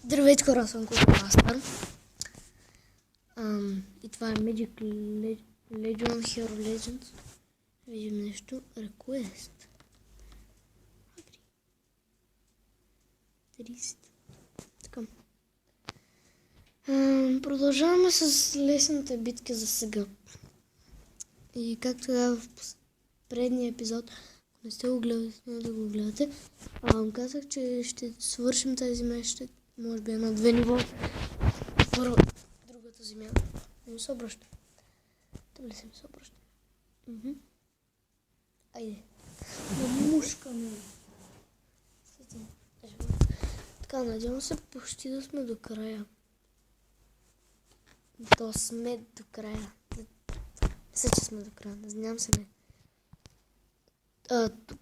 Здравейте хора, съм Кулмастър. И това е Magic Legion Hero Legends. Видим нещо. Request. 30. Така. Продължаваме с лесните битки за сега. И както казах в предния епизод, ако не сте го гледали, да го гледате. Казах, че ще свършим тази месец, може би едно-две ниво. Първо, другата земя. Не ми се обръща. Табле се ми се обръща. Айде. Мушка ми. Така, надявам се почти да сме до края. То сме до края. Мисля, че сме до края. Не знам се. Тук.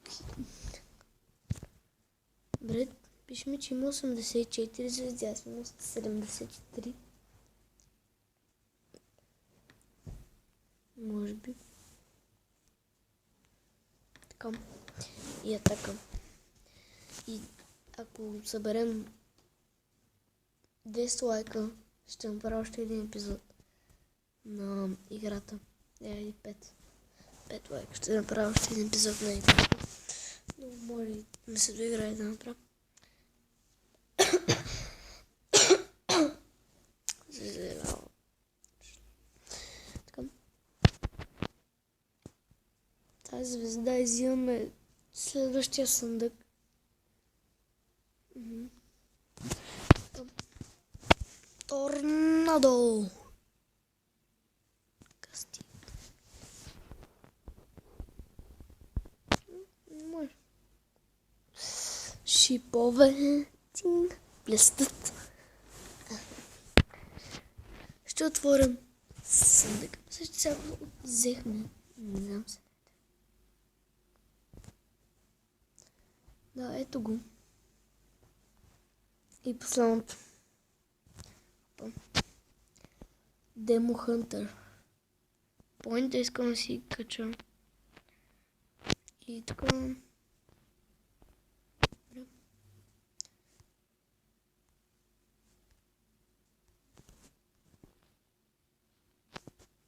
Добре, пише ми, че има 84 звезди, аз имам 73. Може би. Така. И е така. И ако съберем 10 лайка, ще направя още един епизод на играта. Или 5. 5 лайка ще направя още един епизод на играта. Но може да се доиграе да направя. Така. Тази звезда изимаме следващия съндък. Торнадо! Касти. Може. Шипове. Тинг. Блестът. Ще отворим съндък. Също сега го взехме. Не знам се. Да, ето го. И последното. Demo Hunter. Поинта искам да си кача. И така.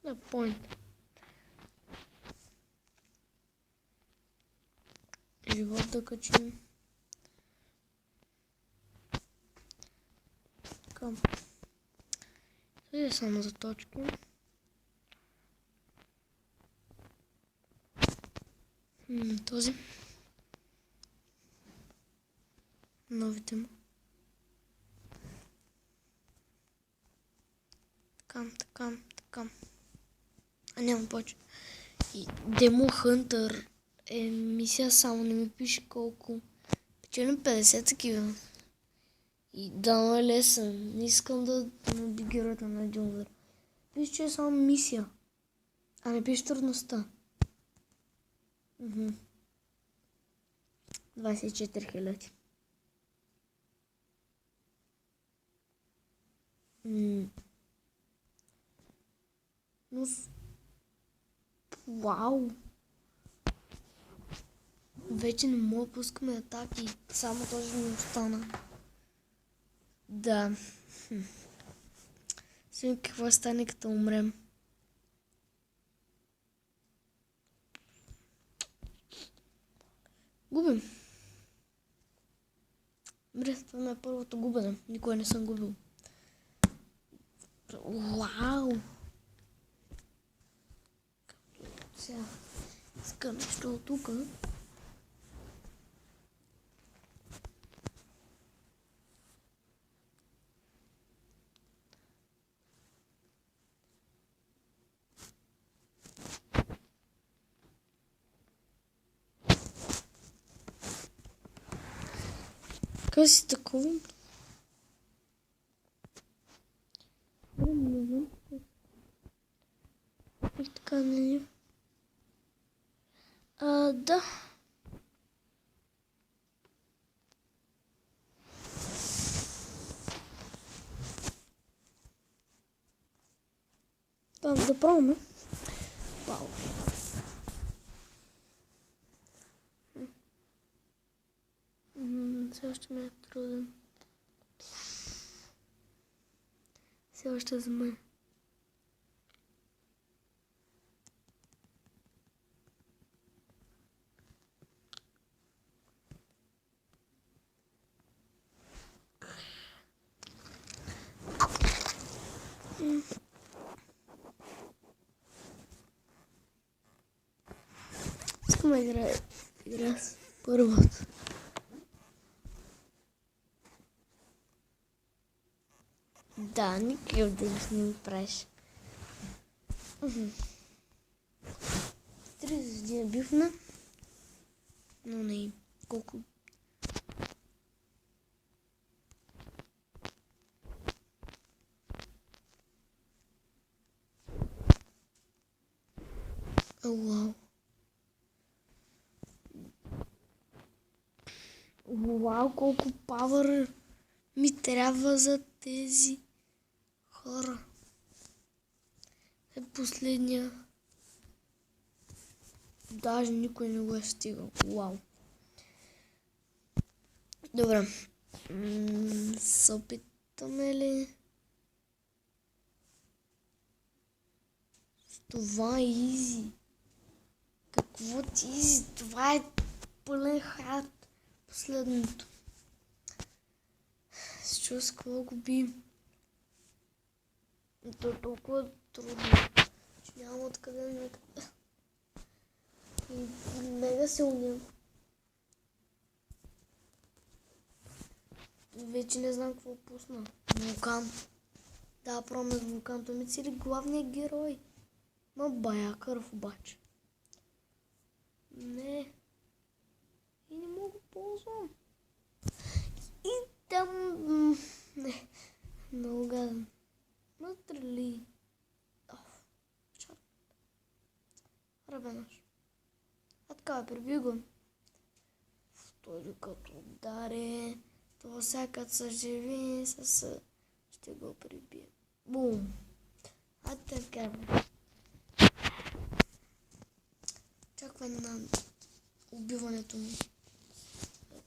Да, поинт. Живот да качим. Така. Това е само за точки. Този. Новите му. Така. Няма повече. И Demo Hunter е мисия, само не ми пише колко. Печелим 50 такива. И да, е лесен. Не искам да наби героята на един удар. Пише, че е само мисия. А не пише трудността. 24 000. Но... Вау! Вече не мога да пускаме атаки. Само този ми остана. Да. Сега какво стане като умрем? Губим. Добре, това ми е първото губене. Никога не съм губил. Вау! Сега иска нещо от тук. Как си такова? Не знам. И така не е. Да. Там да пробваме. Вау. Все още ми е труден. Все още за мен. Искам да игра с първото. Да, никакъв дейност не ми правиш. 3 звезди бивна, но не колко. Вау. Вау, колко павър ми трябва за тези хора. Е последния. Даже никой не го е стигал. Вау. Добре. Се опитаме ли? Това е изи. Какво ти изи? Това е пълен хат. Последното. С чувствам какво го би. То е толкова трудно, че няма откъде и мега силния. Вече не знам какво пусна. Вулкан. Да, промет вулкан. Това ми цели главният герой. Ма бая кърв обаче. Не. И не мога да ползвам. И там... Не. Много гаден. Настрели. Рабенаш. А така преби го. Той докато ударе. Това всякът са живи с... Ще го прибие. Бум. А така. Чаквай на убиването му.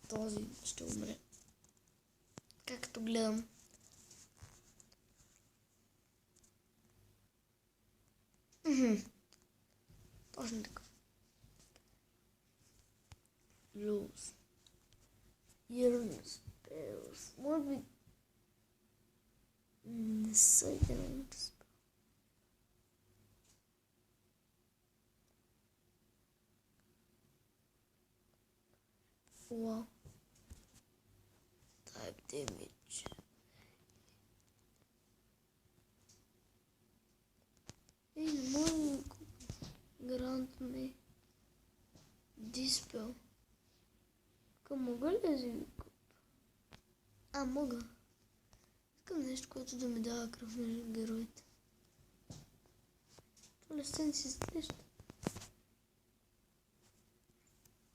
Този ще умре. Както гледам. Точно така. Rules. Yearn spells. Може би... Не са идеалните спел. Wow. Type damage. Ей, не може да го купя. Грант не. Диспел. Мога ли да си го купя? А, мога. Искам нещо, което да ми дава кръв на героите. Това стен си изглежда.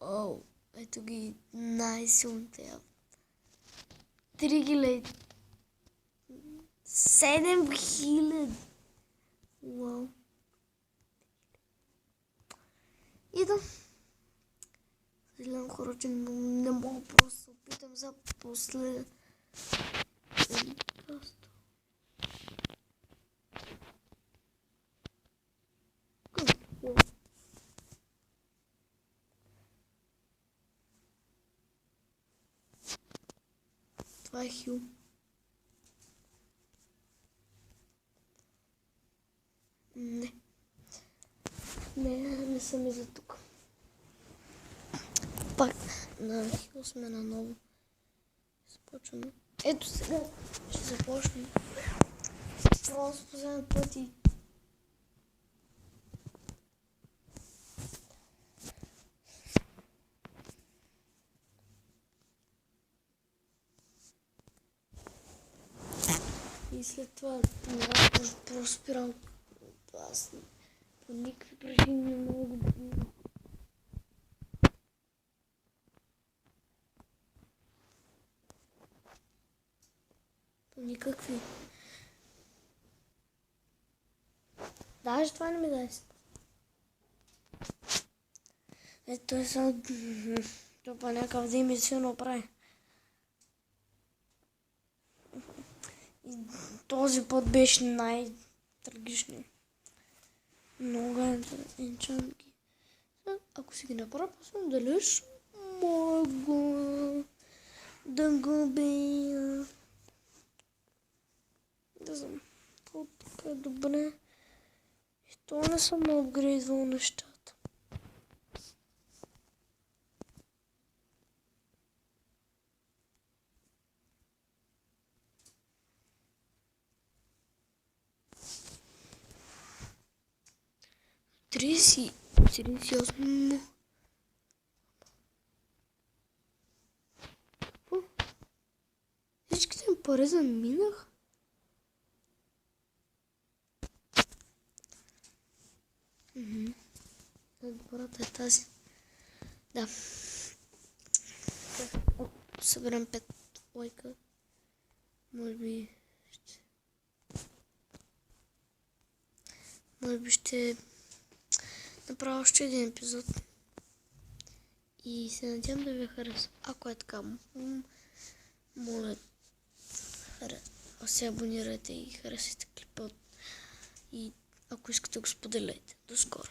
Оу, ето ги най-силните явно. 3000. 7000. Уау. Идам. Съжалявам хора, че не мога просто се опитам за последен. Просто. Какво? Това е хил. Не. Не съм и за тук. Пак на хил сме наново. Започваме. Ето сега ще започнем. Просто последен пъти. И след това просто спирам. Аз по никакви причини не мога да го. По никакви. Даже това не ми дай. Ето е само... Това някакъв ден ми силно прави. И този път беше най-трагичният. Много енчанки. Ако си ги направя, после дали ще мога да го бия. Да знам. Така е добре. И то не съм апгрейдвал нещата. Тридесет и осмо. Всичките ми пари заминах. Добрата е тази. Да. Ако съберем 5 лайка, може би ще направя още един епизод. И се надявам да ви хареса. Ако е така, моля, се абонирайте и харесайте клипа. И ако искате, го споделяйте. До скоро!